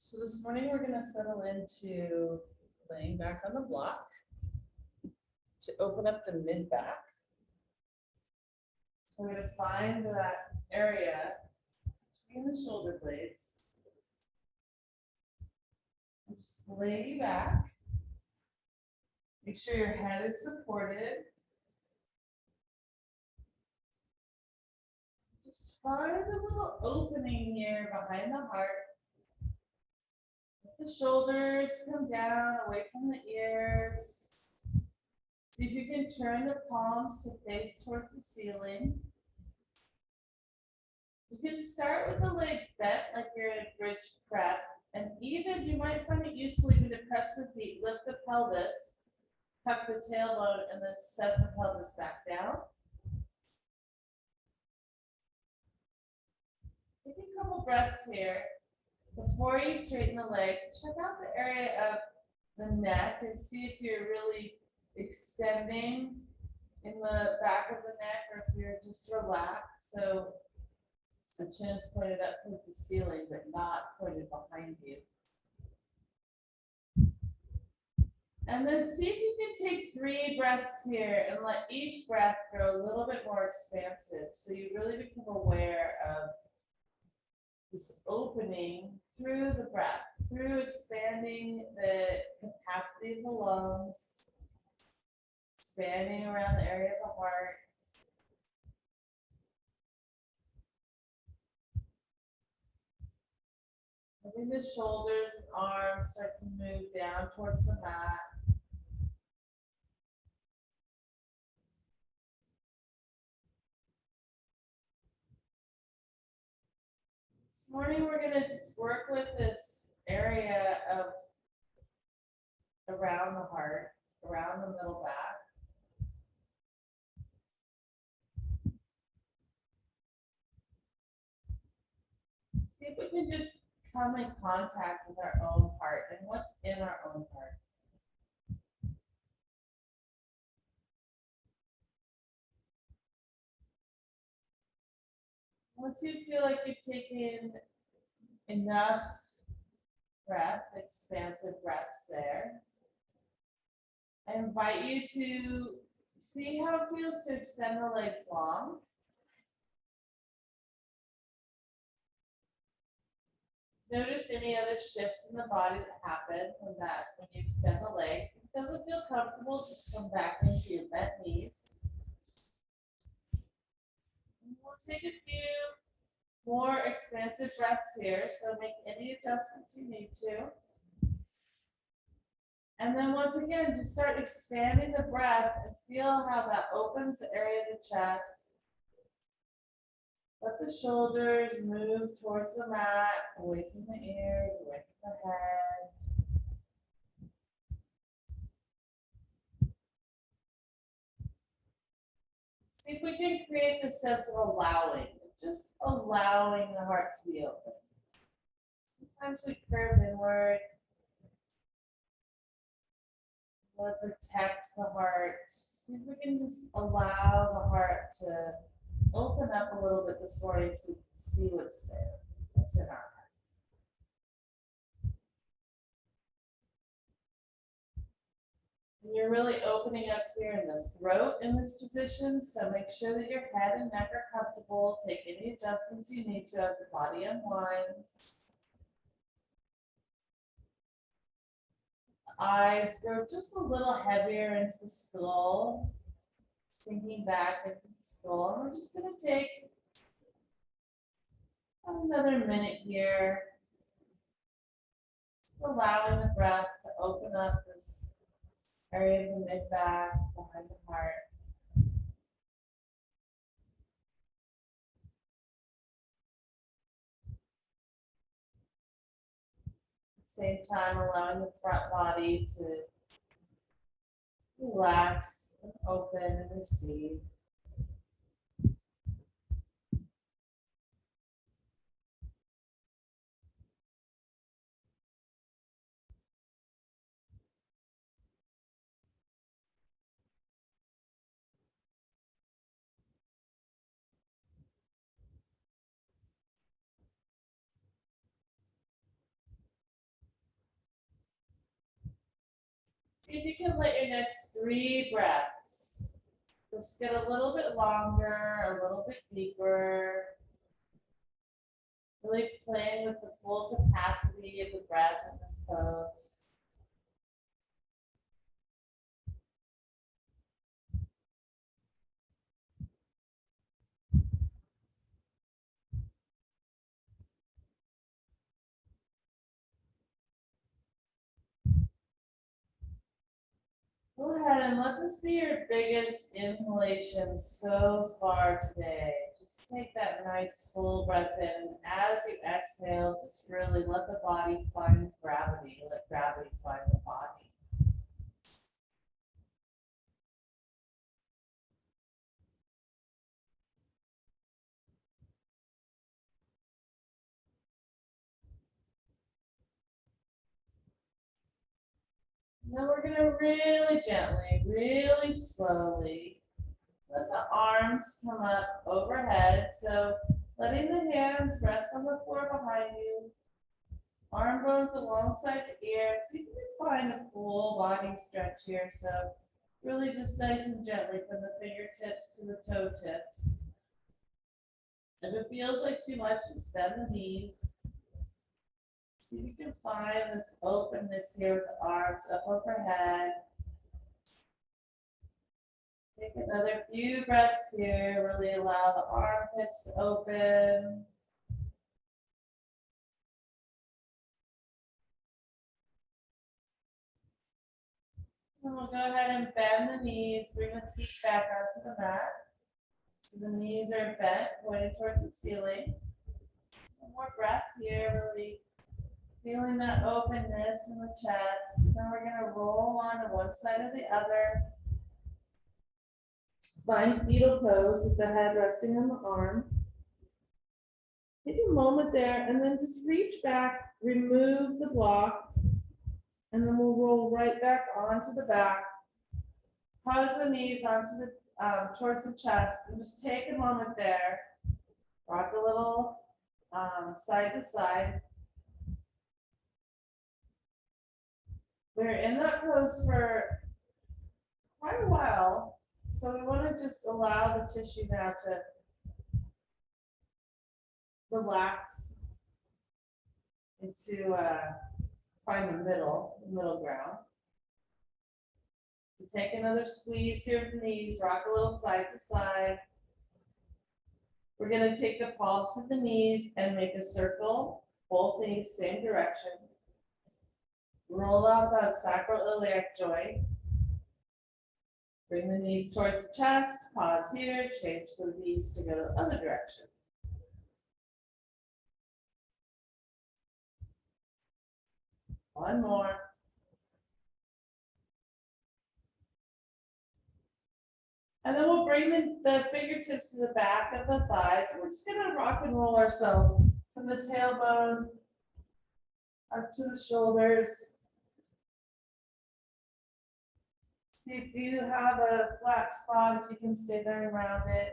So this morning we're going to settle into laying back on the block to open up the mid back. So we're going to find that area between the shoulder blades and just lay back. Make sure your head is supported. Just find a little opening here behind the heart. Let the shoulders come down away from the ears. See if you can turn the palms to face towards the ceiling. You can start with the legs bent like you're in a bridge prep. And even you might find it useful even to press the feet, lift the pelvis, tuck the tailbone, and then set the pelvis back down. Take a couple breaths here. Before you straighten the legs, check out the area of the neck and see if you're really extending in the back of the neck or if you're just relaxed. So the chin is pointed up towards the ceiling, but not pointed behind you. And then see if you can take 3 breaths here and let each breath grow a little bit more expansive. So you really become aware of this opening through the breath, through expanding the capacity of the lungs, expanding around the area of the heart. Letting the shoulders and arms start to move down towards the mat. This morning we're going to just work with this area of around the heart, around the middle back. See if we can just come in contact with our own heart and what's in our own heart. Once you feel like you've taken enough breath, expansive breaths there, I invite you to see how it feels to extend the legs long. Notice any other shifts in the body that happen when you extend the legs. If it doesn't feel comfortable, just come back into your bent knees. And we'll take a few more expansive breaths here, so make any adjustments you need to. And then once again, just start expanding the breath and feel how that opens the area of the chest. Let the shoulders move towards the mat, away from the ears, away from the head. See if we can create the sense of allowing, just allowing the heart to be open. Sometimes we curve inward. We want to protect the heart. See if we can just allow the heart to open up a little bit this morning to see what's there, what's in our heart. And you're really opening up here in the throat in this position, so make sure that your head and neck are comfortable. Take any adjustments you need to as the body unwinds. The eyes grow just a little heavier into the skull, sinking back into the skull. And we're just going to take another minute here, just allowing the breath to open up this area of the mid back behind the heart. At the same time, allowing the front body to relax and open and receive. See if you can let your next 3 breaths just get a little bit longer, a little bit deeper. Really playing with the full capacity of the breath in this pose. Go ahead and let this be your biggest inhalation so far today. Just take that nice full breath in. As you exhale, just really let the body find gravity. Let gravity find the body. And then we're going to really gently, really slowly let the arms come up overhead. So letting the hands rest on the floor behind you. Arm bones alongside the ear. See if you can find a full body stretch here. So really just nice and gently from the fingertips to the toe tips. If it feels like too much, just bend the knees. See if you can find this openness here with the arms up overhead. Take another few breaths here. Really allow the armpits to open. And we'll go ahead and bend the knees. Bring the feet back onto the mat. So the knees are bent, pointing towards the ceiling. One more breath here, really feeling that openness in the chest. And then we're going to roll on to one side or the other. Find fetal pose with the head resting on the arm. Take a moment there and then just reach back, remove the block, and then we'll roll right back onto the back. Hug the knees onto the towards the chest, and just take a moment there. Rock a little side to side. We're in that pose for quite a while, so we want to just allow the tissue now to relax into find the middle ground. So take another squeeze here with the knees, rock a little side to side. We're going to take the palms of the knees and make a circle, both knees same direction. Roll out that sacroiliac joint. Bring the knees towards the chest, pause here, change the knees to go the other direction. One more. And then we'll bring the fingertips to the back of the thighs. We're just going to rock and roll ourselves from the tailbone up to the shoulders. See if you have a flat spot, if you can stay there around it.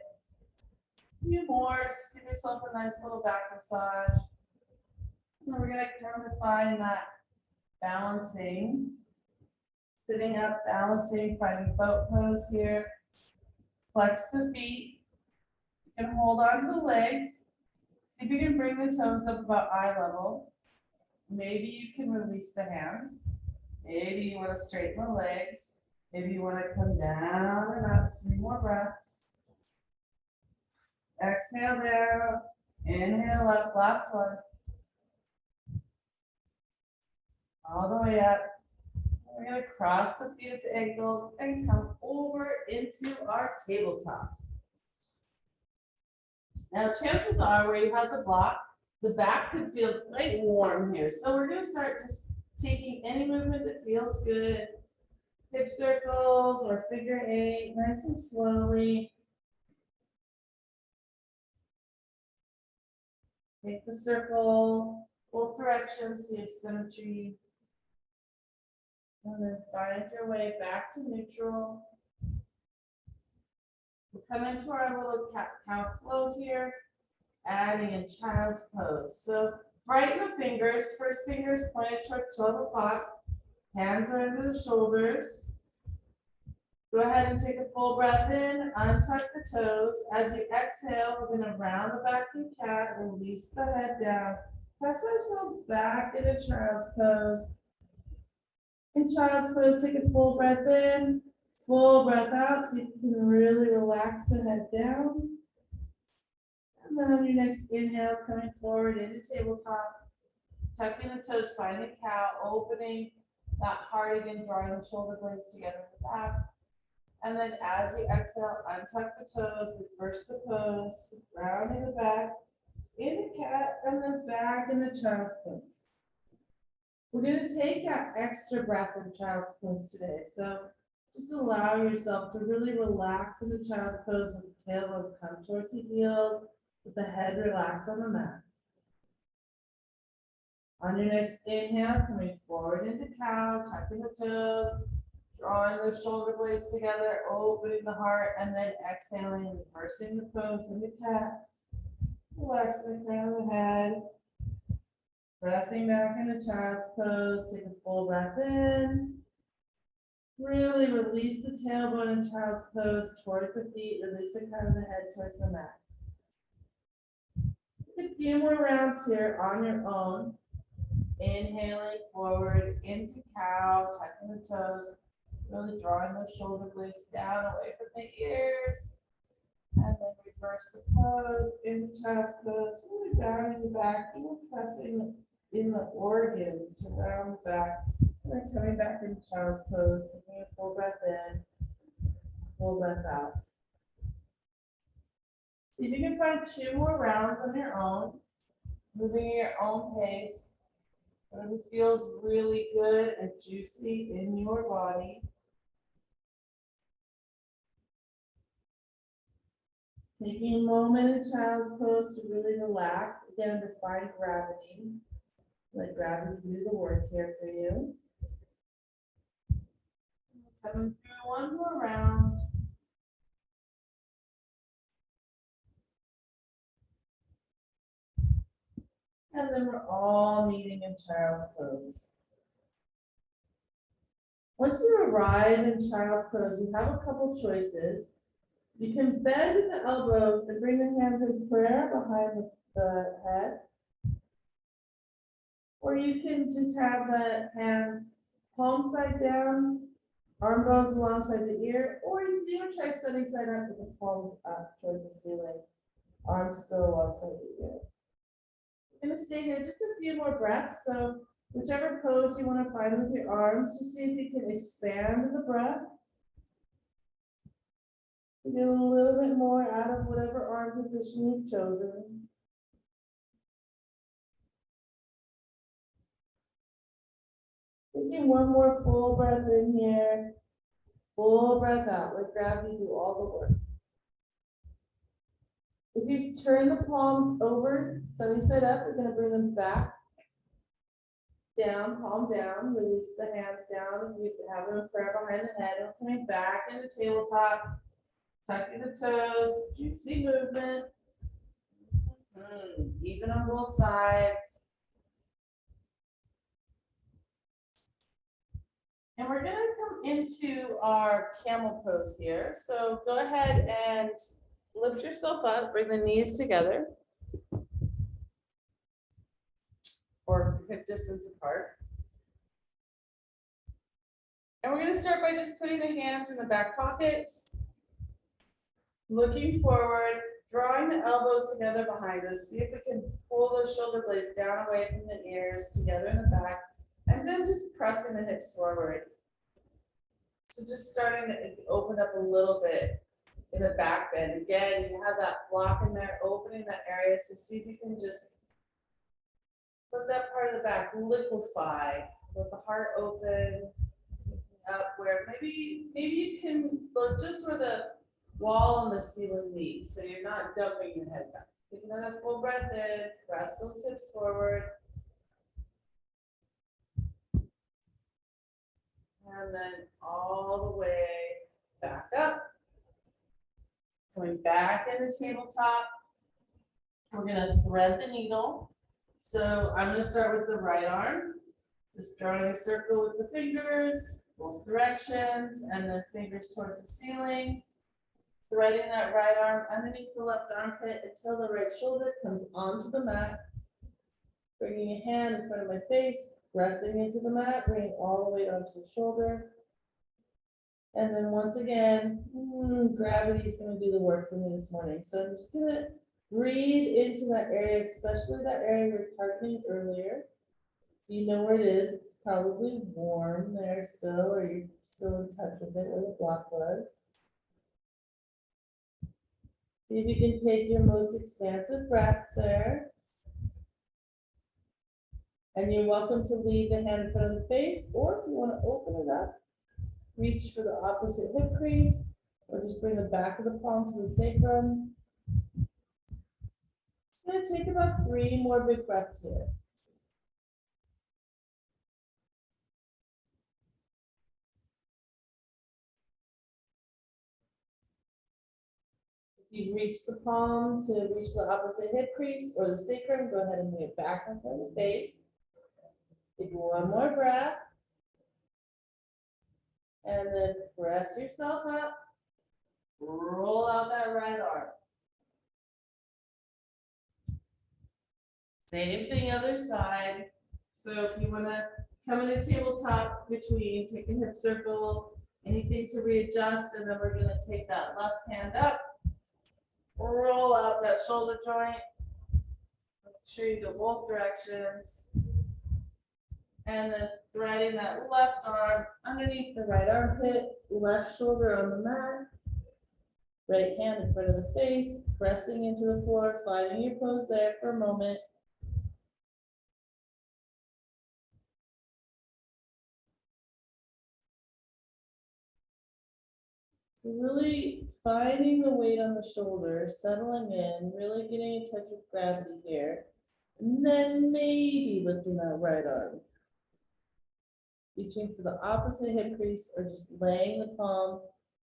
A few more, just give yourself a nice little back massage. And then we're going to come to find that balancing, sitting up, balancing, finding boat pose here. Flex the feet. You can hold on to the legs. See if you can bring the toes up about eye level. Maybe you can release the hands. Maybe you want to straighten the legs. Maybe you want to come down and up. 3 more breaths. Exhale there. Inhale up. Last one. All the way up. We're going to cross the feet at the ankles and come over into our tabletop. Now, chances are where you have the block, the back could feel quite warm here. So we're going to start just taking any movement that feels good. Hip circles or figure 8, nice and slowly. Take the circle, both directions, so you have symmetry. And then find your way back to neutral. We'll come into our little cow flow here, adding in child's pose. So brighten the fingers. First finger is pointed towards 12 o'clock. Hands are under the shoulders. Go ahead and take a full breath in, untuck the toes. As you exhale, we're going to round the back of the cat, release the head down, press ourselves back into child's pose. In child's pose, take a full breath in, full breath out, so you can really relax the head down. And then on your next inhale, coming forward into tabletop, tucking the toes, finding cow, opening that heart again, drawing the shoulder blades together in the back. And then as you exhale, untuck the toes, reverse the pose, rounding the back, into cat, and then back into child's pose. We're going to take that extra breath in child's pose today. So just allow yourself to really relax in the child's pose and the tailbone come towards the heels, with the head relax on the mat. On your next inhale, coming forward into cow, tucking the toes, drawing those shoulder blades together, opening the heart, and then exhaling, reversing the pose into cat. Relaxing the crown of the head. Pressing back into child's pose. Take a full breath in. Really release the tailbone in child's pose towards the feet. Release the crown of the head towards the mat. Take a few more rounds here on your own. Inhaling forward into cow, tucking the toes. Really drawing those shoulder blades down away from the ears. And then reverse the pose into child's pose. Really rounding the back, even pressing in the organs around the back. And then coming back into child's pose, taking a full breath in, full breath out. See if you can find 2 more rounds on your own, moving at your own pace. Whatever feels really good and juicy in your body. Taking a moment in child's pose to really relax. Again, define gravity. Let gravity do the work here for you. Coming through one more round. And then we're all meeting in child's pose. Once you arrive in child's pose, you have a couple choices. You can bend the elbows and bring the hands in prayer behind the head. Or you can just have the hands palm side down, arm bones alongside the ear, or you can even try sunny side up with the palms up towards the ceiling, arms still alongside the ear. You're gonna stay here just a few more breaths, so whichever pose you want to find with your arms, just see if you can expand the breath. Get a little bit more out of whatever arm position you've chosen. Taking one more full breath in here, full breath out. Let gravity do all the work. If you turn the palms over, sunny side up, you're going to bring them back down, palm down, release the hands down. You have them in prayer behind the head, and coming back into tabletop. Tucking the toes, juicy movement. Even on both sides. And we're going to come into our camel pose here. So go ahead and lift yourself up, bring the knees together. Or hip distance apart. And we're going to start by just putting the hands in the back pockets. Looking forward, drawing the elbows together behind us. See if we can pull those shoulder blades down away from the ears, together in the back, and then just pressing the hips forward. So just starting to open up a little bit in the back bend. Again, you have that block in there, opening that area. So see if you can just let that part of the back liquefy. Let the heart open up where maybe you can look just where the wall and the ceiling meet, so you're not dumping your head back. Take another full breath in, press those hips forward. And then all the way back up. Coming back into tabletop. We're going to thread the needle. So I'm going to start with the right arm. Just drawing a circle with the fingers, both directions, and then fingers towards the ceiling. Threading that right arm underneath the left armpit until the right shoulder comes onto the mat. Bringing a hand in front of my face, pressing into the mat, bringing all the weight onto the shoulder. And then once again, gravity is going to do the work for me this morning. So I'm just going to breathe into that area, especially that area we were targeting earlier. Do you know where it is? It's probably warm there still, or you're still in touch with it where the block was. See if you can take your most expansive breaths there. And you're welcome to leave the hand in front of the face, or if you want to open it up, reach for the opposite hip crease, or just bring the back of the palm to the sacrum. I'm going to take about 3 more big breaths here. You've reached the palm to reach the opposite hip crease or the sacrum, go ahead and bring it back in front of the face. Take one more breath. And then press yourself up. Roll out that right arm. Same thing other side. So if you want to come in a tabletop between, take a hip circle, anything to readjust, and then we're going to take that left hand up. Roll out that shoulder joint. Make sure you go both directions. And then threading that left arm underneath the right armpit, left shoulder on the mat. Right hand in front of the face, pressing into the floor, finding your pose there for a moment. So really finding the weight on the shoulder, settling in, really getting in touch with gravity here. And then maybe lifting that right arm. Reaching for the opposite hip crease or just laying the palm,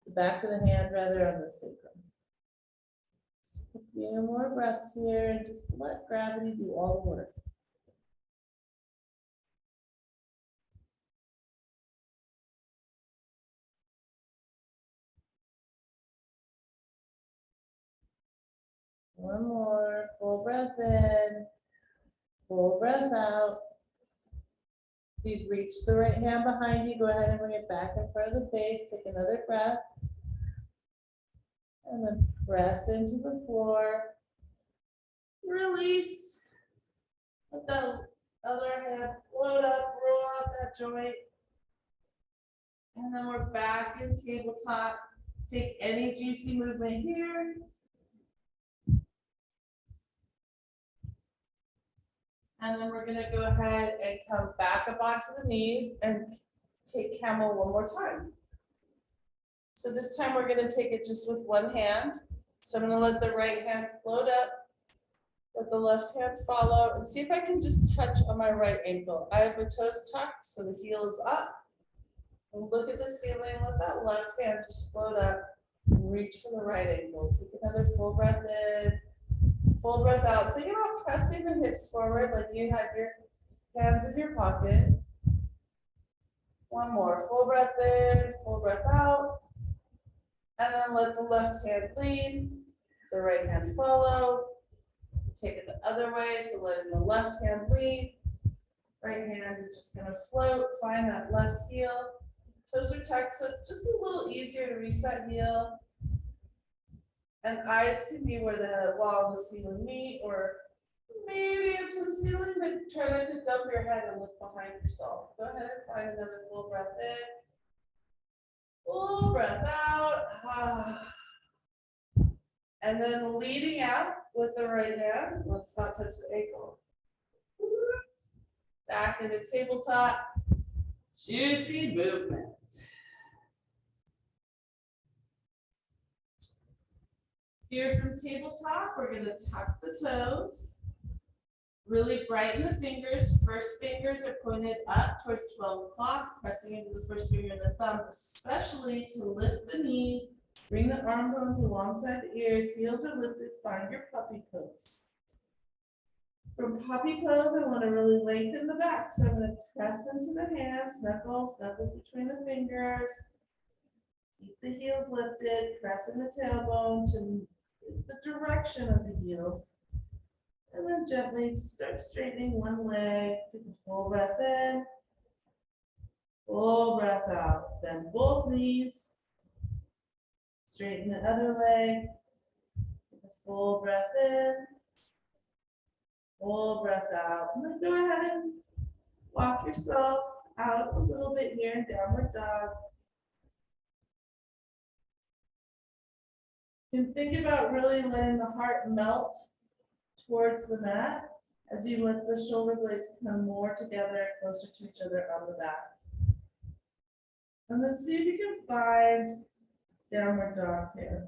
the back of the hand rather on the sacrum. Just a few more breaths here and just let gravity do all the work. One more, full breath in, full breath out. If you've reached the right hand behind you, go ahead and bring it back in front of the face. Take another breath. And then press into the floor. Release. Let the other hand float up, roll out that joint. And then we're back in tabletop. Take any juicy movement here. And then we're going to go ahead and come back up onto the knees and take camel one more time. So this time we're going to take it just with one hand. So I'm going to let the right hand float up, let the left hand follow, and see if I can just touch on my right ankle. I have the toes tucked, so the heel is up. And look at the ceiling, let that left hand just float up, and reach for the right ankle. Take another full breath in. Full breath out. Think about pressing the hips forward like you had your hands in your pocket. One more. Full breath in, full breath out. And then let the left hand lead, the right hand follow. Take it the other way, so letting the left hand lead. Right hand is just going to float. Find that left heel. Toes are tucked, so it's just a little easier to reach that heel. And eyes can be where the wall and the ceiling meet, or maybe up to the ceiling, but try not to dump your head and look behind yourself. Go ahead and find another full breath in. Full breath out. And then leading out with the right hand. Let's not touch the ankle. Back in the tabletop. Juicy movement. Here from tabletop, we're going to tuck the toes, really brighten the fingers. First fingers are pointed up towards 12 o'clock, pressing into the first finger and the thumb, especially to lift the knees, bring the arm bones alongside the ears, heels are lifted, find your puppy pose. From puppy pose, I want to really lengthen the back. So I'm going to press into the hands, knuckles between the fingers. Keep the heels lifted, press in the tailbone to the direction of the heels. And then gently start straightening one leg. Take a full breath in, full breath out. Bend both knees. Straighten the other leg. Take a full breath in, full breath out. And then go ahead and walk yourself out a little bit here in downward dog. You can think about really letting the heart melt towards the mat as you let the shoulder blades come more together, closer to each other on the back. And then see if you can find downward dog here.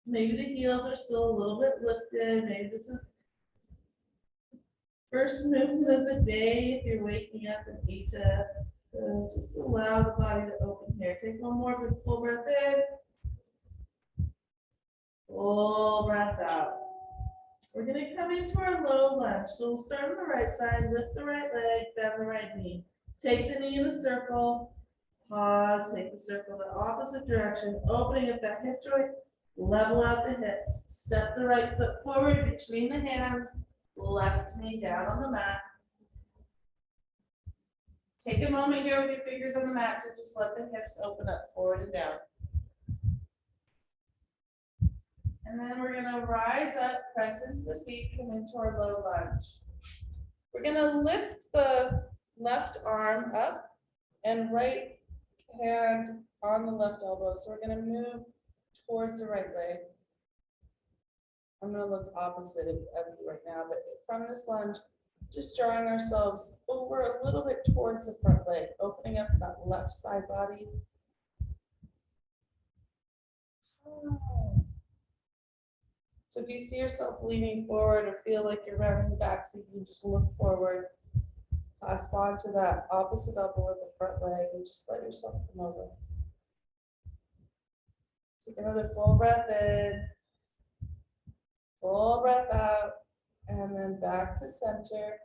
Maybe the heels are still a little bit lifted. Maybe this is first movement of the day if you're waking up in Asia. So just allow the body to open here. Take one more good full breath in. Full breath out. We're going to come into our low lunge. So we'll start on the right side, lift the right leg, bend the right knee. Take the knee in a circle. Pause, take the circle the opposite direction, opening up that hip joint, level out the hips. Step the right foot forward between the hands, left knee down on the mat. Take a moment here with your fingers on the mat to just let the hips open up forward and down. And then we're going to rise up, press into the feet, come into our low lunge. We're going to lift the left arm up and right hand on the left elbow. So we're going to move towards the right leg. I'm going to look opposite of you right now, but from this lunge, just drawing ourselves over a little bit towards the front leg, opening up that left side body. So if you see yourself leaning forward or feel like you're rounding the back, so you can just look forward, clasp onto that opposite elbow with the front leg and just let yourself come over. Take another full breath in, full breath out, and then back to center,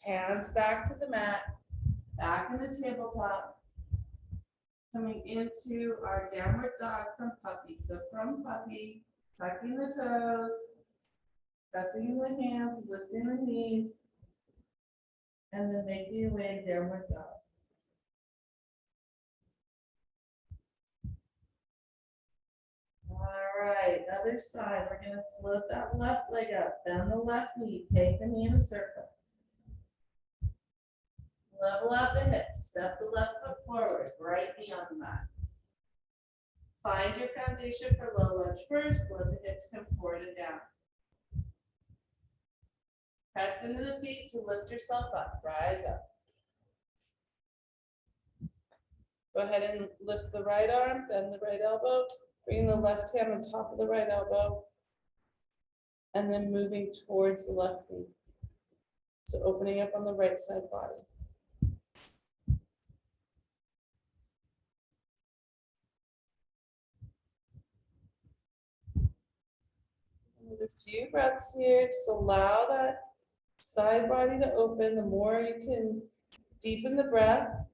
hands back to the mat, back in the tabletop, coming into our downward dog from puppy. So from puppy, tucking the toes, pressing the hands, lifting the knees, and then making your way downward dog. All right, other side. We're going to float that left leg up, bend the left knee, take the knee in a circle. Level out the hips, step the left foot forward, right knee on the mat. Find your foundation for low lunge first, let the hips come forward and down. Press into the feet to lift yourself up, rise up. Go ahead and lift the right arm, bend the right elbow, bring the left hand on top of the right elbow, and then moving towards the left knee. So opening up on the right side body. With a few breaths here, just allow that side body to open. The more you can deepen the breath,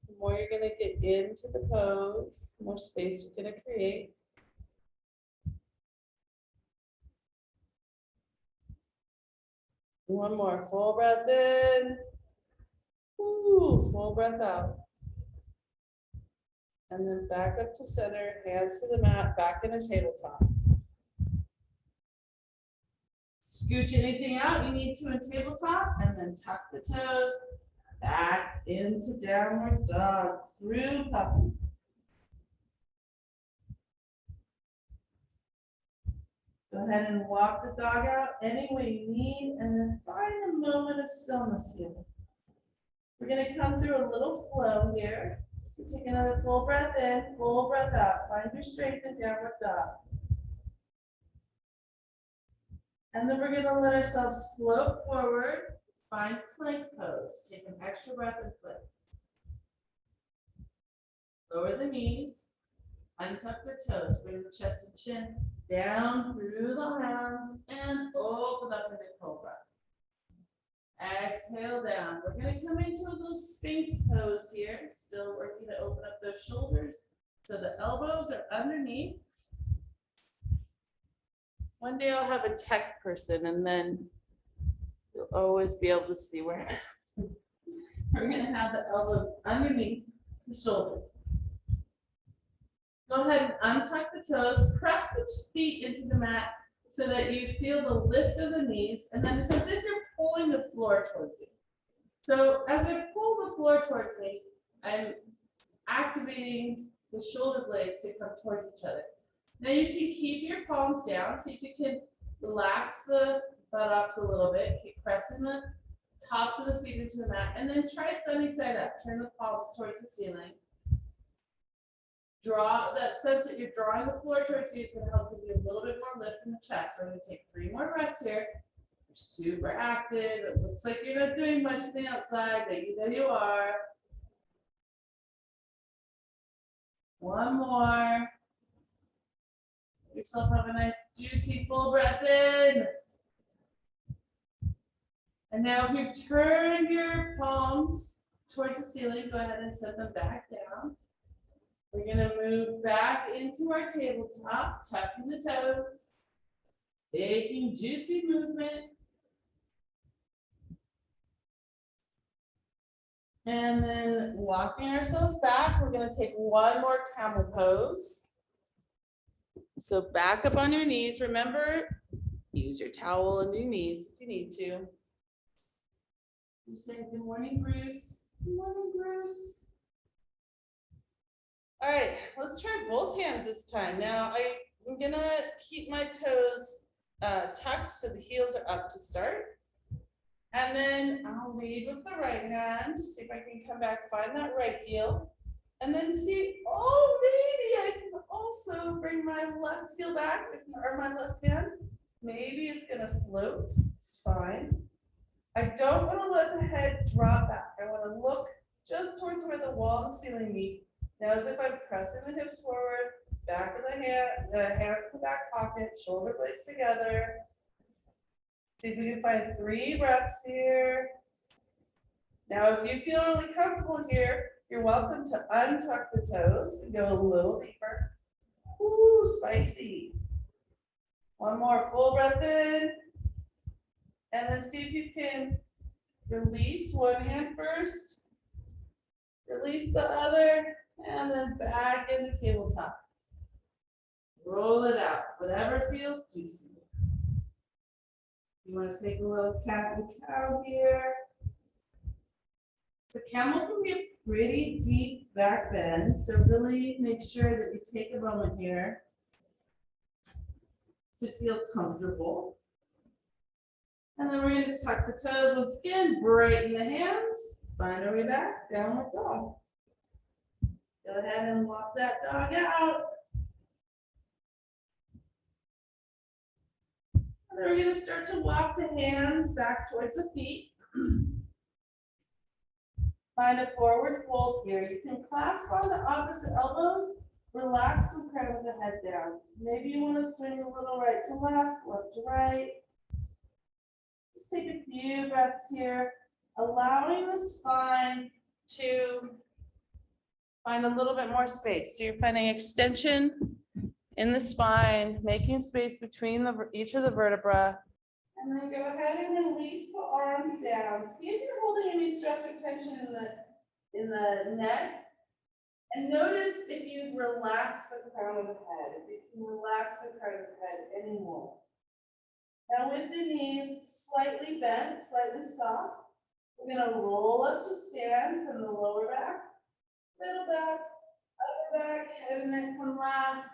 the more you're going to get into the pose, the more space you're going to create. One more, full breath in, ooh, full breath out. And then back up to center, hands to the mat, back in a tabletop. Scooch anything out you need to in tabletop, and then tuck the toes back into downward dog through puppy. Go ahead and walk the dog out any way you need, and then find a moment of stillness here. We're going to come through a little flow here. So take another full breath in, full breath out. Find your strength in downward dog. And then we're going to let ourselves float forward, find plank pose. Take an extra breath and plank. Lower the knees, untuck the toes, bring the chest and chin down through the hands, and open up into cobra. exhale down. We're gonna come into a little Sphinx pose here. Still working to open up those shoulders. So the elbows are underneath. One day I'll have a tech person and then you'll always be able to see where we're gonna have the elbows underneath the shoulders. Go ahead and untuck the toes, press the feet into the mat so that you feel the lift of the knees, and then it's as if you're pulling the floor towards you. So as I pull the floor towards me, I'm activating the shoulder blades to come towards each other. Now you can keep your palms down, see if you can relax the buttocks a little bit, keep pressing the tops of the feet into the mat, and then try sunny side up, turn the palms towards the ceiling. Draw that sense that you're drawing the floor towards you is going to help give you a little bit more lift in the chest. We're going to take 3 more breaths here. You're super active. It looks like you're not doing much on the outside, but you know you are. 1 more. Give yourself have a nice juicy full breath in. And now if you've turned your palms towards the ceiling, go ahead and set them back down. We're going to move back into our tabletop, tucking the toes, taking juicy movement. And then walking ourselves back, we're going to take 1 more camel pose. So back up on your knees. Remember, use your towel on your knees if you need to. You say, good morning, Bruce. Good morning, Bruce. All right, let's try both hands this time. Now I'm gonna keep my toes tucked so the heels are up to start. And then I'll lead with the right hand, see if I can come back, find that right heel. And then see, oh, maybe I can also bring my left heel back, or my left hand. Maybe it's gonna float, it's fine. I don't wanna let the head drop back. I wanna look just towards where the wall and the ceiling meet. Now, as if I'm pressing the hips forward, back of the hands in the back pocket, shoulder blades together. See if we can find 3 breaths here. Now, if you feel really comfortable here, you're welcome to untuck the toes and go a little deeper. Ooh, spicy. 1 more full breath in. And then see if you can release 1 hand first. Release the other. And then back in the tabletop. Roll it out, whatever feels juicy. You want to take a little cat and cow here. The camel can be a pretty deep back bend, so really make sure that you take a moment here to feel comfortable. And then we're going to tuck the toes once again, brighten the hands, find our way back, downward dog. Go ahead and walk that dog out. And then we're going to start to walk the hands back towards the feet. Find a forward fold here. You can clasp on the opposite elbows. Relax the crown of the head down. Maybe you want to swing a little right to left, left to right. Just take a few breaths here, allowing the spine to find a little bit more space. So you're finding extension in the spine, making space between each of the vertebrae. And then go ahead and release the arms down. See if you're holding any stress or tension in the neck. And notice if you relax the crown of the head, if you can relax the crown of the head anymore. Now with the knees slightly bent, slightly soft, we're going to roll up to stand from the lower back. Middle back, upper back, head and neck come last.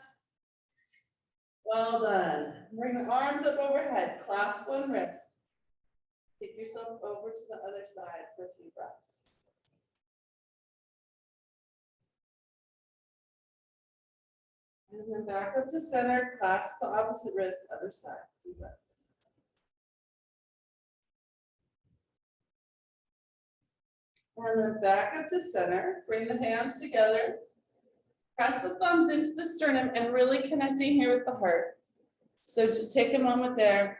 Well done. Bring the arms up overhead, clasp 1 wrist. Take yourself over to the other side for a few breaths. And then back up to center, clasp the opposite wrist, other side, few breaths. And then back up to center, bring the hands together, press the thumbs into the sternum and really connecting here with the heart. So just take a moment there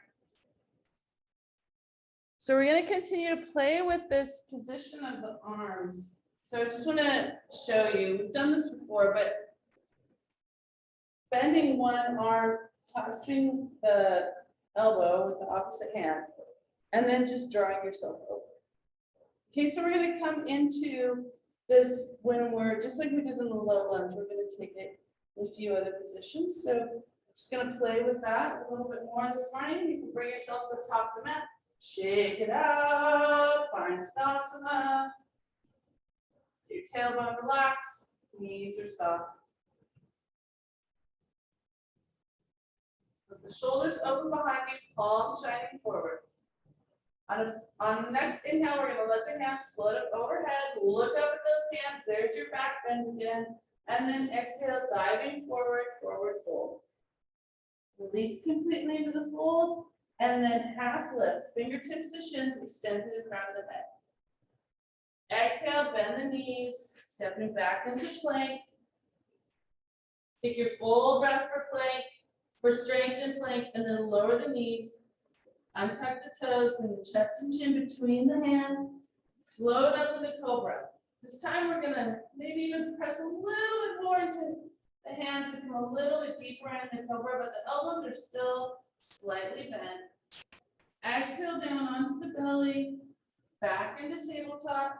So we're going to continue to play with this position of the arms. So I just want to show you, we've done this before, but bending one arm, clasping the elbow with the opposite hand, and then just drawing yourself over. Okay, so we're going to come into this when we're, just like we did in the low lunge, we're going to take it in a few other positions. So I'm just going to play with that a little bit more this morning. You can bring yourself to the top of the mat. Shake it out, find Tadasana. Your tailbone relax, knees are soft. With the shoulders open behind you, palms shining forward. On the next inhale, we're going to let the hands float up overhead. Look up at those hands. There's your back bend again. And then exhale, diving forward, forward fold. Release completely into the fold. And then half lift. Fingertips to shins, extend to the crown of the head. Exhale, bend the knees, stepping back into plank. Take your full breath for plank, for strength in plank, and then lower the knees. Untuck the toes, bring the chest and chin between the hands. Float up into cobra. This time we're gonna maybe even press a little bit more into the hands and come a little bit deeper in the cobra, but the elbows are still slightly bent. Exhale down onto the belly, back into tabletop.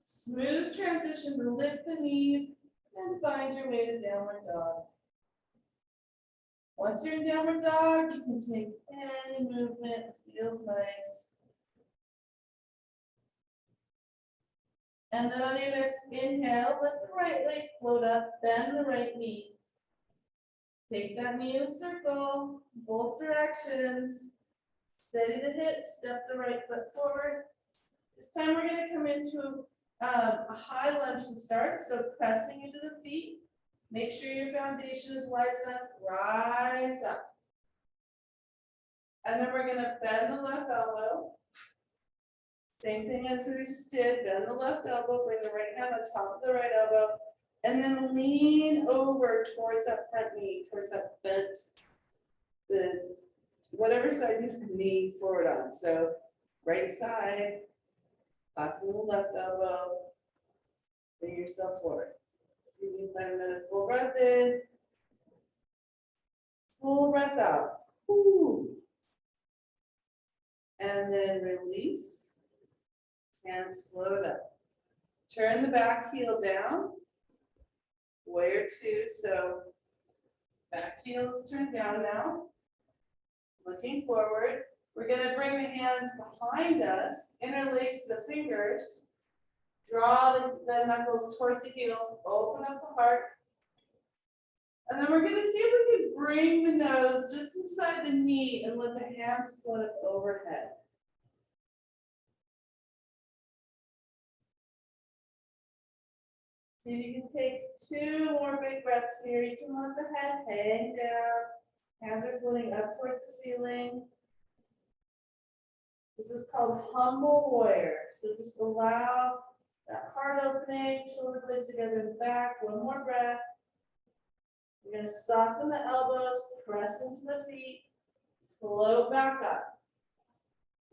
Smooth transition to lift the knees and find your way to downward dog. Once you're in downward dog, you can take any movement, it feels nice. And then on your next inhale, let the right leg float up, bend the right knee. Take that knee in a circle, both directions. Steady the hips, step the right foot forward. This time we're going to come into a high lunge to start, so pressing into the feet. Make sure your foundation is wide enough, rise up. And then we're going to bend the left elbow. Same thing as we just did, bend the left elbow, bring the right hand on top of the right elbow, and then lean over towards that front knee, towards that bent, whatever side you lean forward on. So right side, clasping the left elbow, bring yourself forward. So you can find another full breath in, full breath out. Woo. And then release. Hands float up. Turn the back heel down. Warrior two. So back heel is turned down now. Looking forward. We're going to bring the hands behind us, interlace the fingers, draw the knuckles towards the heels, open up the heart. And then we're going to see if we can bring the nose just inside the knee and let the hands float up overhead. So you can take 2 more big breaths here. You can let the head hang down. Hands are floating up towards the ceiling. This is called humble warrior. So just allow that heart opening, shoulder blades together in the back. One more breath. You're going to soften the elbows, press into the feet, float back up.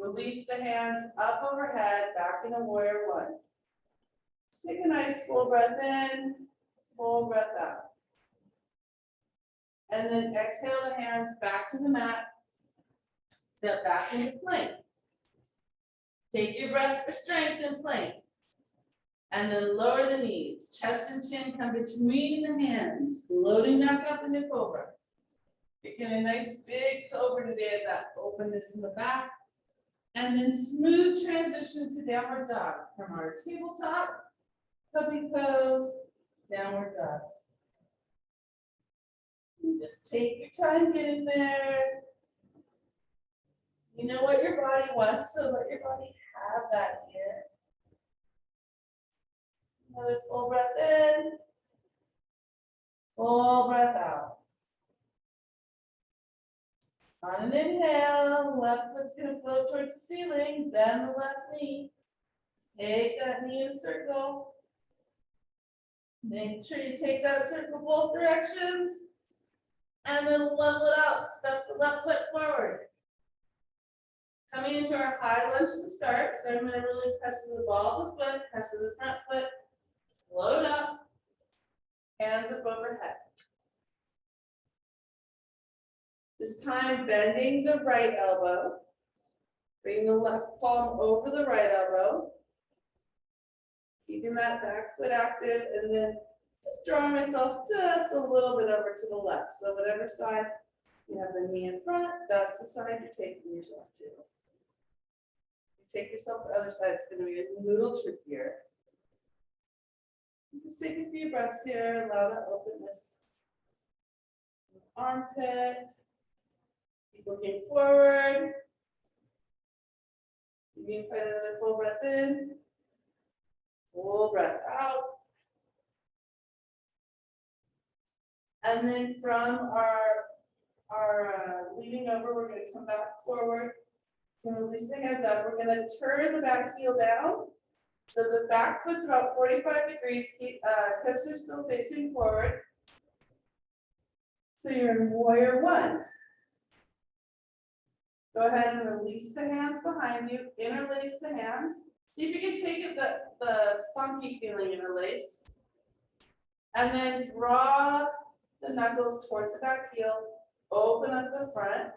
Release the hands up overhead, back into warrior one. Just take a nice full breath in, full breath out. And then exhale the hands back to the mat. Step back into plank. Take your breath for strength in plank. And then lower the knees. Chest and chin come between the hands. Floating back up into cobra. Get a nice big cobra today, that openness in the back. And then smooth transition to downward dog. From our tabletop, puppy pose, downward dog. You just take your time getting there. You know what your body wants, so let your body have that here. Another full breath in, full breath out. On an inhale, left foot's going to float towards the ceiling, bend the left knee. Take that knee in a circle. Make sure you take that circle both directions. And then level it out, step the left foot forward. Coming into our high lunge to start, so I'm going to really press to the ball of the foot, press to the front foot, float up, hands up overhead. This time bending the right elbow, bring the left palm over the right elbow, keeping that back foot active, and then just drawing myself just a little bit over to the left. So whatever side you have the knee in front, that's the side you're taking yourself to. Take yourself to the other side, it's going to be a little trickier. Just take a few breaths here, allow that openness. Armpit. Keep looking forward. You can find another full breath in. Full breath out. And then from our leaning over, we're going to come back forward. Release the hands up. We're going to turn the back heel down. So the back foot's about 45 degrees. Hips are still facing forward. So you're in warrior one. Go ahead and release the hands behind you. Interlace the hands. See if you can take it the funky feeling interlace. And then draw the knuckles towards the back heel. Open up the front.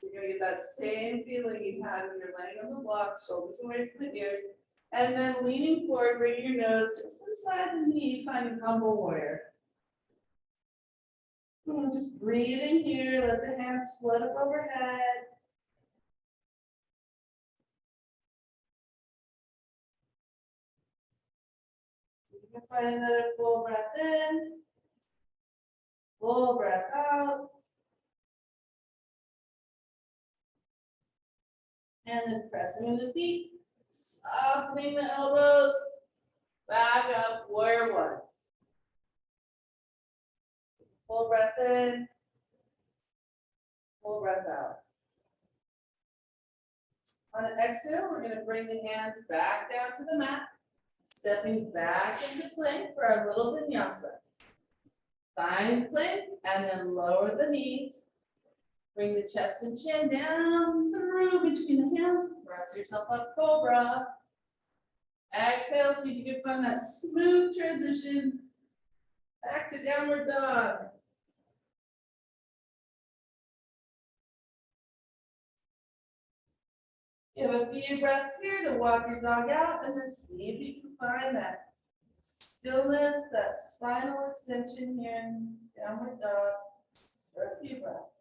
You're going to get that same feeling you had when you're laying on the block, shoulders away from the ears. And then leaning forward, bringing your nose just inside the knee, finding humble warrior. Just breathing here, let the hands float up overhead. You can find another full breath in, full breath out. And then pressing with the feet, softening the elbows, back up, warrior one. Full breath in, full breath out. On an exhale, we're going to bring the hands back down to the mat, stepping back into plank for our little vinyasa. Find plank and then lower the knees. Bring the chest and chin down through between the hands. Press yourself up, cobra. Exhale, see if you can find that smooth transition back to downward dog. You have a few breaths here to walk your dog out and then see if you can find that stillness, that spinal extension here in downward dog. Just for a few breaths.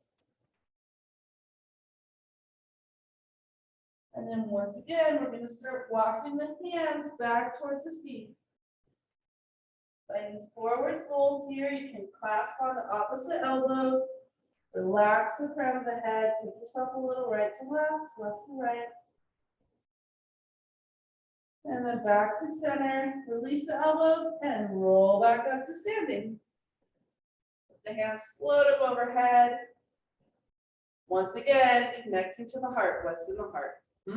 And then once again, we're going to start walking the hands back towards the feet. Finding forward fold here, you can clasp on the opposite elbows. Relax the crown of the head. Take yourself a little right to left, left to right. And then back to center. Release the elbows and roll back up to standing. Let the hands float up overhead. Once again, connecting to the heart. What's in the heart? We're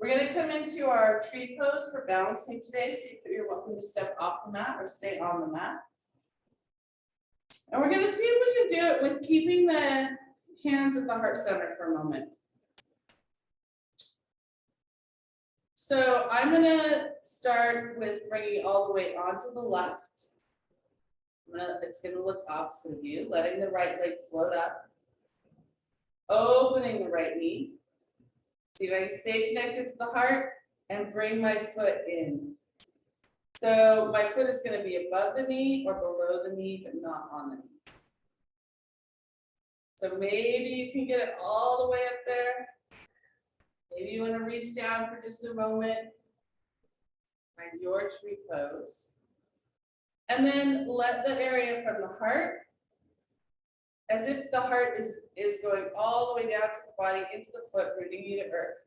going to come into our tree pose for balancing today. So you're welcome to step off the mat or stay on the mat. And we're going to see if we can do it with keeping the hands at the heart center for a moment. So I'm going to start with bringing it all the way onto the left. It's going to look opposite of you, letting the right leg float up. Opening the right knee. See if I can stay connected to the heart and bring my foot in. So my foot is going to be above the knee or below the knee, but not on the knee. So maybe you can get it all the way up there. Maybe you want to reach down for just a moment. Find your tree pose. And then let the area from the heart, as if the heart is going all the way down to the body, into the foot, rooting you to earth.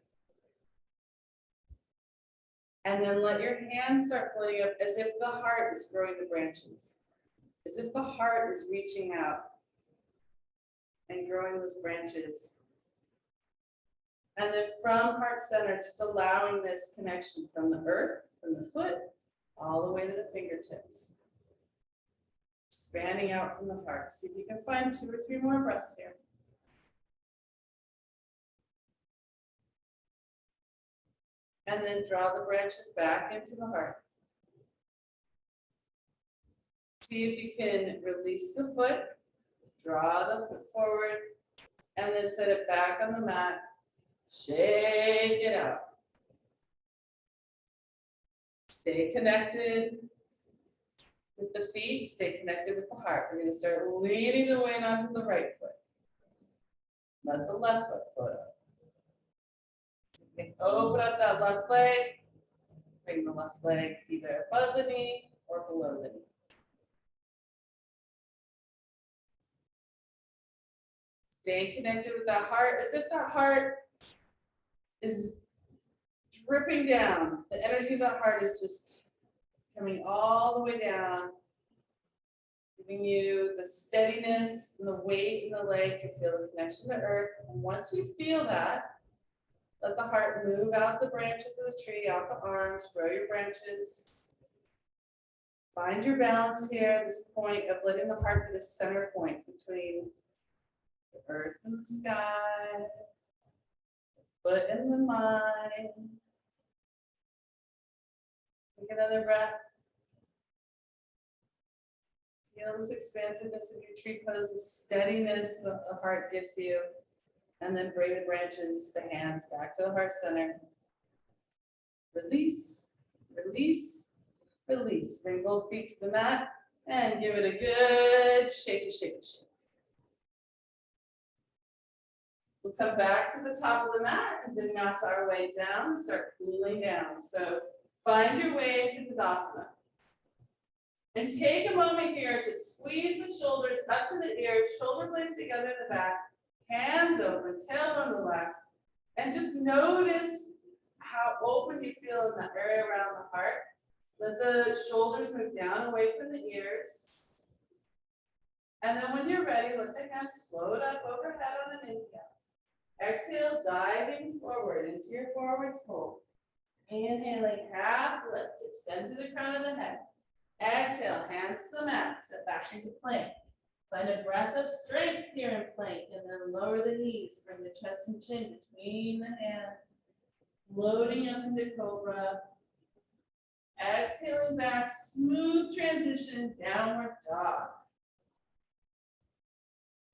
And then let your hands start floating up as if the heart is growing the branches. As if the heart is reaching out and growing those branches. And then from heart center, just allowing this connection from the earth, from the foot, all the way to the fingertips. Expanding out from the heart. See if you can find 2 or 3 more breaths here. And then draw the branches back into the heart. See if you can release the foot, draw the foot forward, and then set it back on the mat. Shake it out. Stay connected with the feet, stay connected with the heart. We're going to start leaning the weight onto the right foot. Let the left foot float up. Open up that left leg. Bring the left leg either above the knee or below the knee. Stay connected with that heart as if that heart is dripping down. The energy of that heart is just coming all the way down, giving you the steadiness and the weight in the leg to feel the connection to earth. And once you feel that, let the heart move out the branches of the tree, out the arms, grow your branches. Find your balance here, this point of letting the heart be the center point between the earth and the sky, the foot and the mind. Take another breath. Feel this expansiveness of your tree pose, the steadiness that the heart gives you. And then bring the branches, the hands back to the heart center. Release, release, release. Bring both feet to the mat and give it a good shake, shake, shake. We'll come back to the top of the mat and then mass our way down, start cooling down. So find your way into Tadasana. And take a moment here to squeeze the shoulders up to the ears, shoulder blades together in the back. Hands open, tailbone relaxed, and just notice how open you feel in that area around the heart. Let the shoulders move down away from the ears. And then when you're ready, let the hands float up overhead on an inhale. Exhale, diving forward into your forward fold. Inhaling, half lift, extend to the crown of the head. Exhale, hands to the mat, step back into plank. Find a breath of strength here in plank, and then lower the knees. Bring the chest and chin between the hands. Floating up into cobra. Exhaling back, smooth transition, downward dog.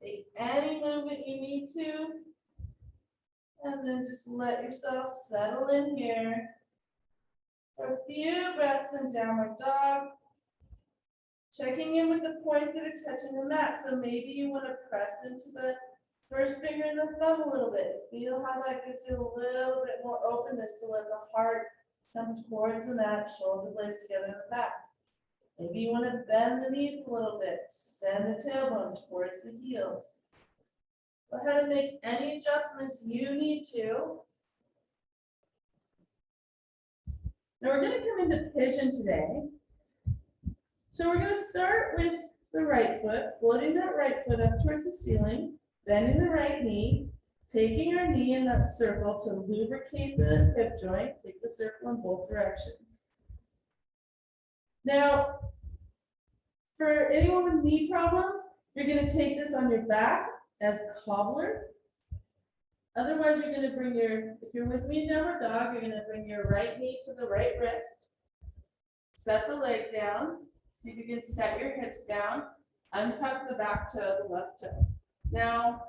Take any movement you need to. And then just let yourself settle in here. For a few breaths in downward dog. Checking in with the points that are touching the mat. So maybe you want to press into the first finger and the thumb a little bit. Feel how that gives you a little bit more openness to let the heart come towards the mat, shoulder blades together in the back. Maybe you want to bend the knees a little bit, extend the tailbone towards the heels. Go ahead and make any adjustments you need to. Now we're going to come into pigeon today. So we're going to start with the right foot, floating that right foot up towards the ceiling, bending the right knee, taking our knee in that circle to lubricate the hip joint, take the circle in both directions. Now, for anyone with knee problems, you're going to take this on your back as cobbler. Otherwise, you're going to bring your, if you're with me in downward dog, you're going to bring your right knee to the right wrist, set the leg down. See if you can set your hips down, untuck the back toe, the left toe. Now,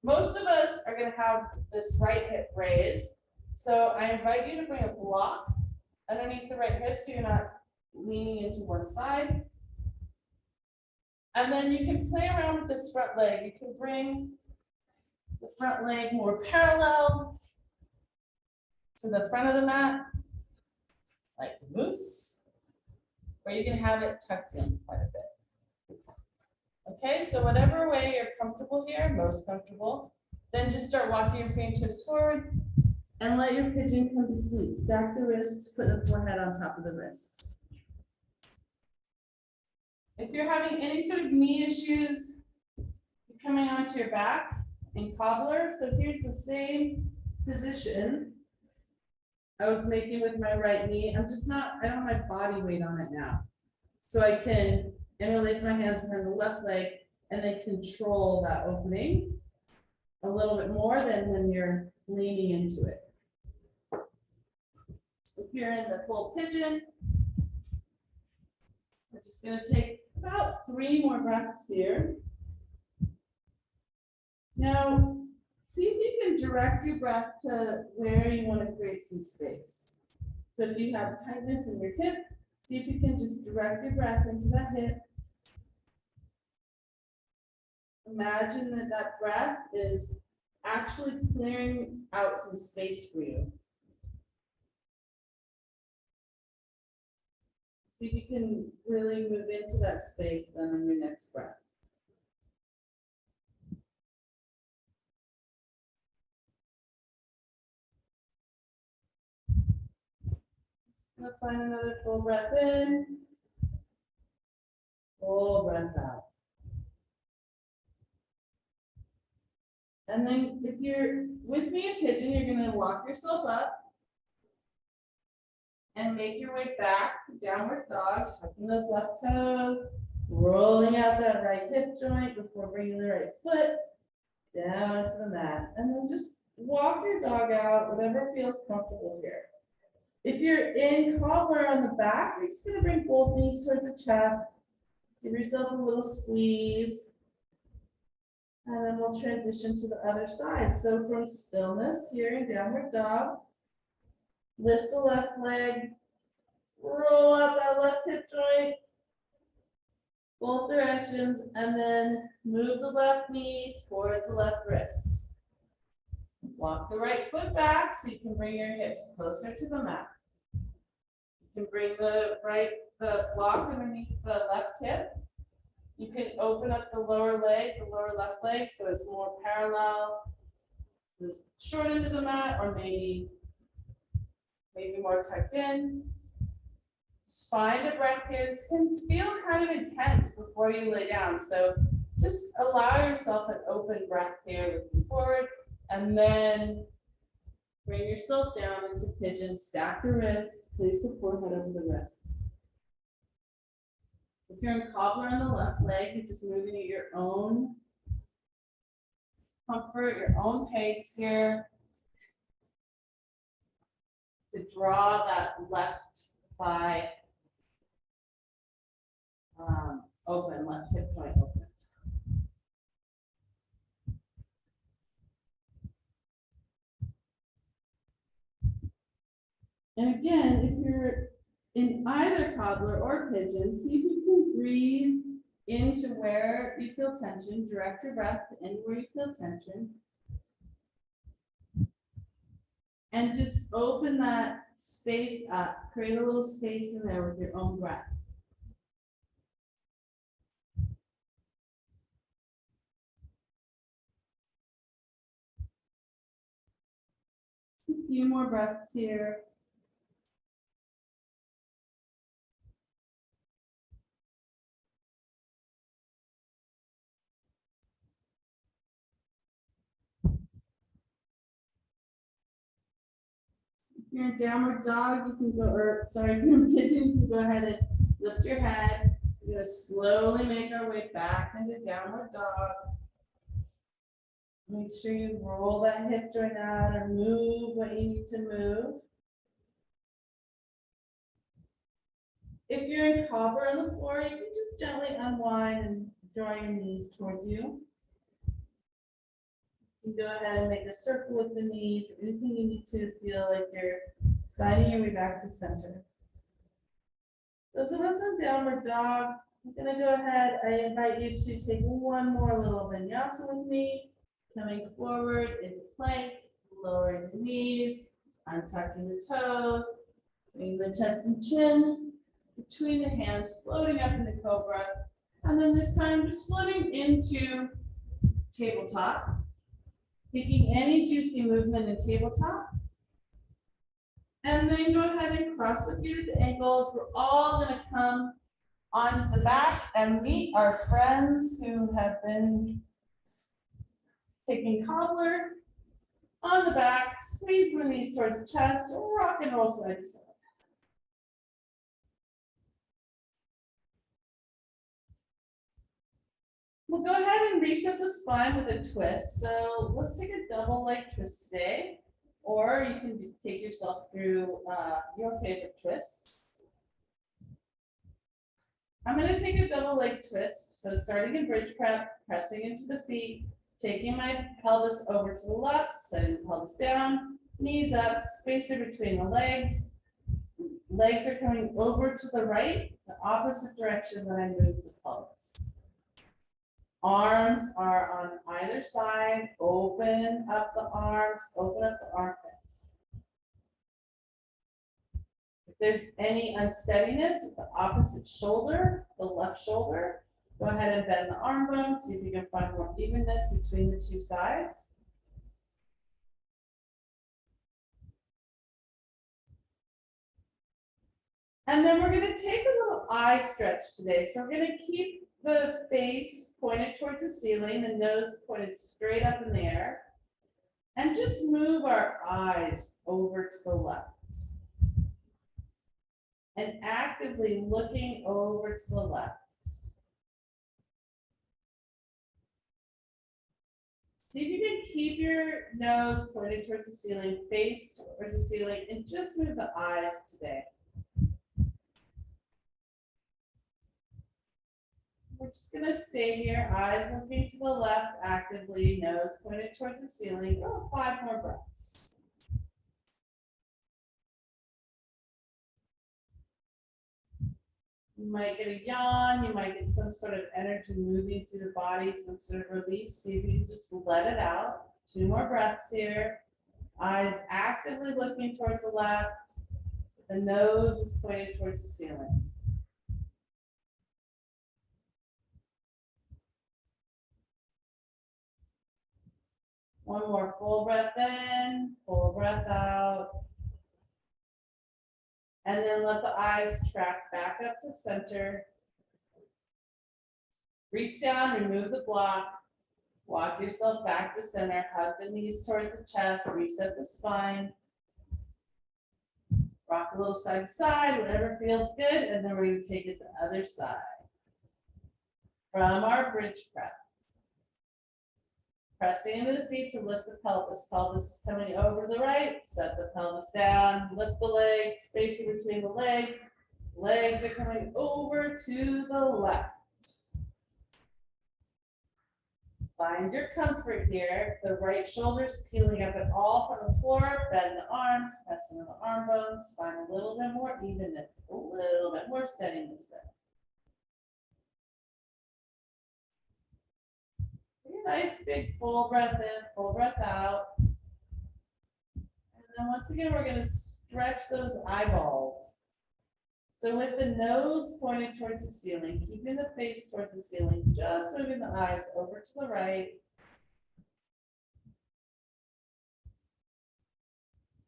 most of us are going to have this right hip raised. So I invite you to bring a block underneath the right hip so you're not leaning into one side. And then you can play around with this front leg. You can bring the front leg more parallel to the front of the mat, like this. Or you can have it tucked in quite a bit. Okay, so whatever way you're comfortable here, most comfortable, then just start walking your fingertips forward and let your pigeon come to sleep. Stack the wrists, put the forehead on top of the wrists. If you're having any sort of knee issues, you're coming onto your back in cobbler. So here's the same position I was making with my right knee. I don't have my body weight on it now. So I can interlace my hands behind the left leg and then control that opening a little bit more than when you're leaning into it. If you're in the full pigeon, we're just going to take about 3 more breaths here. Now, see if you can direct your breath to where you want to create some space. So if you have tightness in your hip, see if you can just direct your breath into that hip. Imagine that that breath is actually clearing out some space for you. See if you can really move into that space then on your next breath. I'm gonna find another full breath in, full breath out. And then if you're with me in pigeon, you're gonna walk yourself up and make your way back to downward dog, tucking those left toes, rolling out that right hip joint before bringing the right foot down to the mat. And then just walk your dog out, whatever feels comfortable here. If you're in cobbler on the back, you're just gonna bring both knees towards the chest. Give yourself a little squeeze. And then we'll transition to the other side. So from stillness here in downward dog, lift the left leg, roll out that left hip joint, both directions, and then move the left knee towards the left wrist. Walk the right foot back so you can bring your hips closer to the mat. You can bring the block underneath the left hip. You can open up the lower leg, the lower left leg, so it's more parallel, the short end of the mat, or maybe more tucked in. Just find a breath here. This can feel kind of intense before you lay down, so just allow yourself an open breath here, looking forward, and then bring yourself down into pigeon. Stack your wrists, place the forehead over the wrists. If you're in cobbler on the left leg, you're just moving at your own comfort, your own pace here to draw that left thigh open, left hip joint open. And again, if you're in either cobbler or pigeon, see if you can breathe into where you feel tension. Direct your breath to anywhere you feel tension. And just open that space up. Create a little space in there with your own breath. A few more breaths here. If you're in downward dog, you can go, if you're in pigeon, you can go ahead and lift your head. We're going to slowly make our way back into downward dog. Make sure you roll that hip joint out or move what you need to move. If you're in cobbler on the floor, you can just gently unwind and draw your knees towards you. You can go ahead and make a circle with the knees, or anything you need to feel like you're finding your way back to center. Those of us in downward dog, I'm going to go ahead. I invite you to take one more little vinyasa with me, coming forward into plank, lowering the knees, untucking the toes, bringing the chest and chin between the hands, floating up into cobra, and then this time just floating into tabletop. Taking any juicy movement in tabletop. And then go ahead and cross the feet at the ankles. We're all going to come onto the back and meet our friends who have been taking cobbler on the back, squeeze the knees towards the chest, rock and roll side to side. We'll go ahead and reset the spine with a twist. So let's take a double leg twist today. Or you can take yourself through your favorite twist. I'm going to take a double leg twist. So starting in bridge prep, pressing into the feet, taking my pelvis over to the left, setting the pelvis down, knees up, spacer between the legs. Legs are coming over to the right, the opposite direction that I move the pelvis. Arms are on either side, open up the arms, open up the armpits. If there's any unsteadiness with the opposite shoulder, the left shoulder, go ahead and bend the arm bones, see if you can find more evenness between the two sides. And then we're going to take a little eye stretch today. So we're going to keep the face pointed towards the ceiling, the nose pointed straight up in the air, and just move our eyes over to the left. And actively looking over to the left. See if you can keep your nose pointed towards the ceiling, face towards the ceiling, and just move the eyes today. We're just going to stay here, eyes looking to the left actively, nose pointed towards the ceiling. Go 5 more breaths. You might get a yawn, you might get some sort of energy moving through the body, some sort of release. See if you can just let it out. 2 more breaths here. Eyes actively looking towards the left. The nose is pointed towards the ceiling. One more full breath in, full breath out. And then let the eyes track back up to center. Reach down, remove the block. Walk yourself back to center. Hug the knees towards the chest. Reset the spine. Rock a little side to side, whatever feels good. And then we're going to take it the other side. From our bridge prep. Pressing into the feet to lift the pelvis. Pelvis is coming over to the right. Set the pelvis down. Lift the legs. Spacing between the legs. Legs are coming over to the left. Find your comfort here. If the right shoulder is peeling up at all from the floor, bend the arms. Press into the arm bones. Find a little bit more evenness. A little bit more steadiness there. Nice big full breath in, full breath out. And then once again, we're going to stretch those eyeballs. So with the nose pointed towards the ceiling, keeping the face towards the ceiling, just moving the eyes over to the right.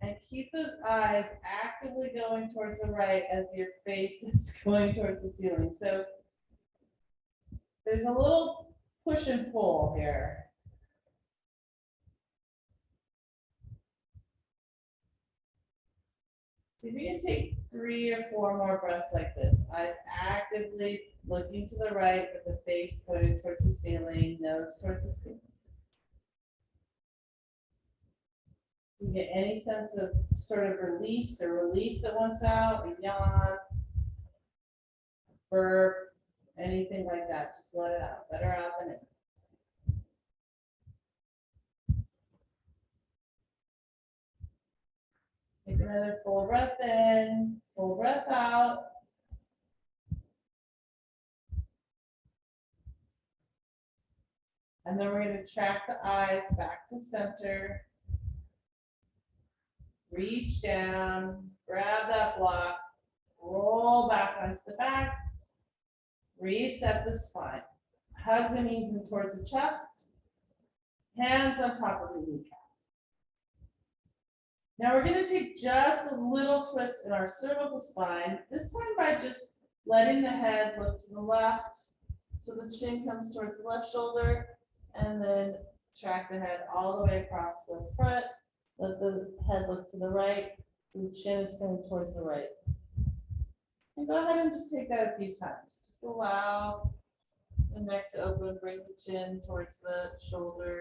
And keep those eyes actively going towards the right as your face is going towards the ceiling. So there's a little push and pull here. See if you can take 3 or 4 more breaths like this. Eyes actively looking to the right with the face pointed towards the ceiling, nose towards the ceiling. You get any sense of sort of release or relief that wants out, a yawn, burp, anything like that. Just let it out. Better out than in. Take another full breath in, full breath out. And then we're going to track the eyes back to center. Reach down, grab that block, roll back onto the back, reset the spine. Hug the knees in towards the chest, hands on top of the kneecap. Now we're going to take just a little twist in our cervical spine, this time by just letting the head look to the left, so the chin comes towards the left shoulder, and then track the head all the way across the front. Let the head look to the right, so the chin is coming towards the right. And go ahead and just take that a few times. Just allow the neck to open, bring the chin towards the shoulder.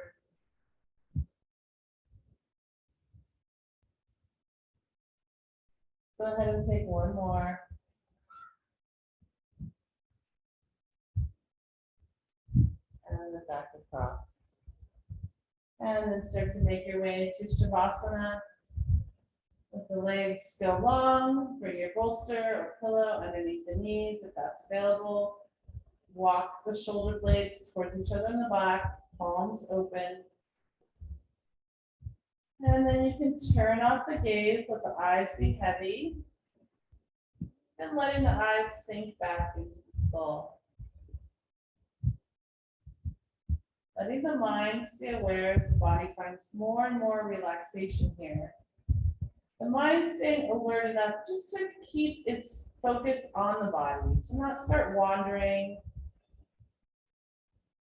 Go ahead and take one more. And then back across. And then start to make your way into Shavasana. Let the legs go long. Bring your bolster or pillow underneath the knees if that's available. Walk the shoulder blades towards each other in the back, palms open. And then you can turn off the gaze, let the eyes be heavy. And letting the eyes sink back into the skull. Letting the mind stay aware as the body finds more and more relaxation here. The mind staying alert enough just to keep its focus on the body, to not start wandering.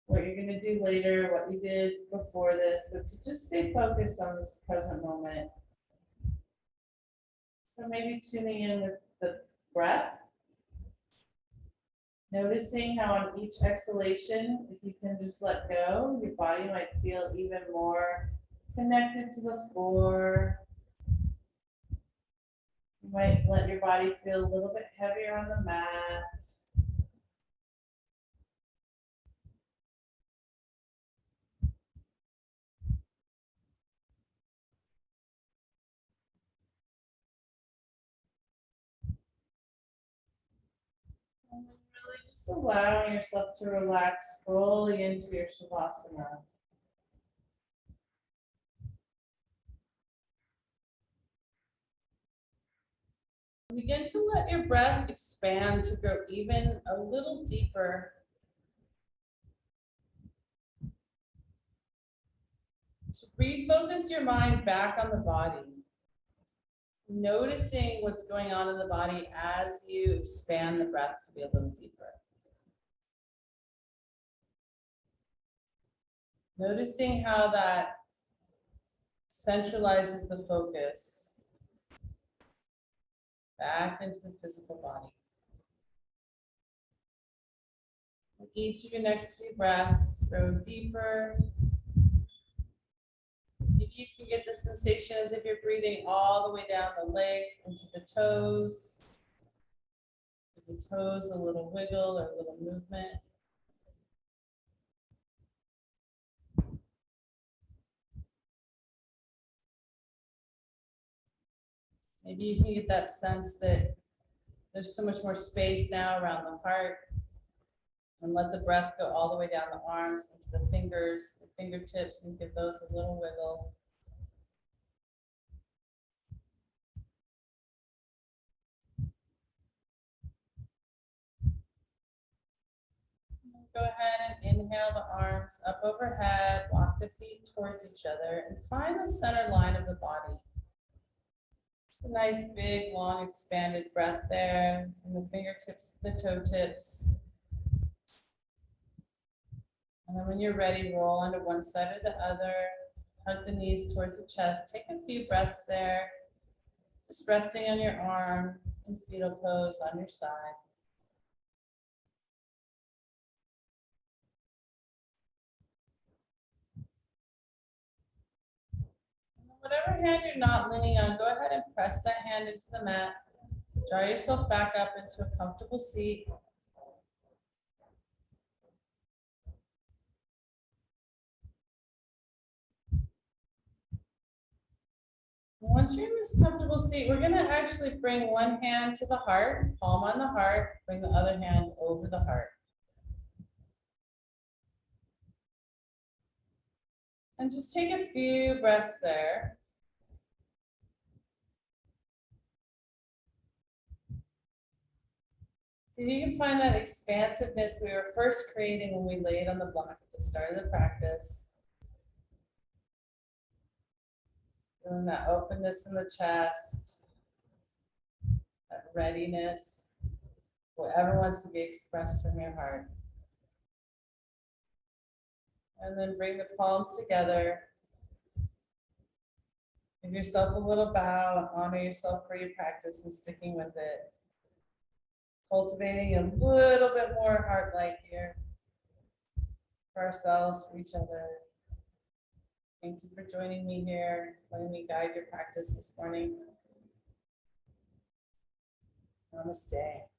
What you're going to do later, what you did before this, but to just stay focused on this present moment. So maybe tuning in with the breath. Noticing how on each exhalation, if you can just let go, your body might feel even more connected to the floor. You might let your body feel a little bit heavier on the mat. And then really just allowing yourself to relax fully into your Shavasana. Begin to let your breath expand to go even a little deeper. To refocus your mind back on the body. Noticing what's going on in the body as you expand the breath to be a little deeper. Noticing how that centralizes the focus back into the physical body. With each of your next few breaths, go deeper. If you can get the sensation as if you're breathing all the way down the legs into the toes. Give the toes a little wiggle or a little movement. Maybe you can get that sense that there's so much more space now around the heart. And let the breath go all the way down the arms into the fingers, the fingertips, and give those a little wiggle. Go ahead and inhale the arms up overhead, walk the feet towards each other, and find the center line of the body. It's a nice, big, long, expanded breath there, from the fingertips to the toe tips. And then when you're ready, roll onto one side or the other, hug the knees towards the chest. Take a few breaths there, just resting on your arm in fetal pose on your side. Whatever hand you're not leaning on, go ahead and press that hand into the mat. Draw yourself back up into a comfortable seat. Once you're in this comfortable seat, we're going to actually bring one hand to the heart, palm on the heart, bring the other hand over the heart. And just take a few breaths there. See if you can find that expansiveness we were first creating when we laid on the block at the start of the practice. Feeling that openness in the chest, that readiness, whatever wants to be expressed from your heart. And then bring the palms together. Give yourself a little bow and honor yourself for your practice and sticking with it. Cultivating a little bit more heart light here for ourselves, for each other. Thank you for joining me here, letting me guide your practice this morning. Namaste.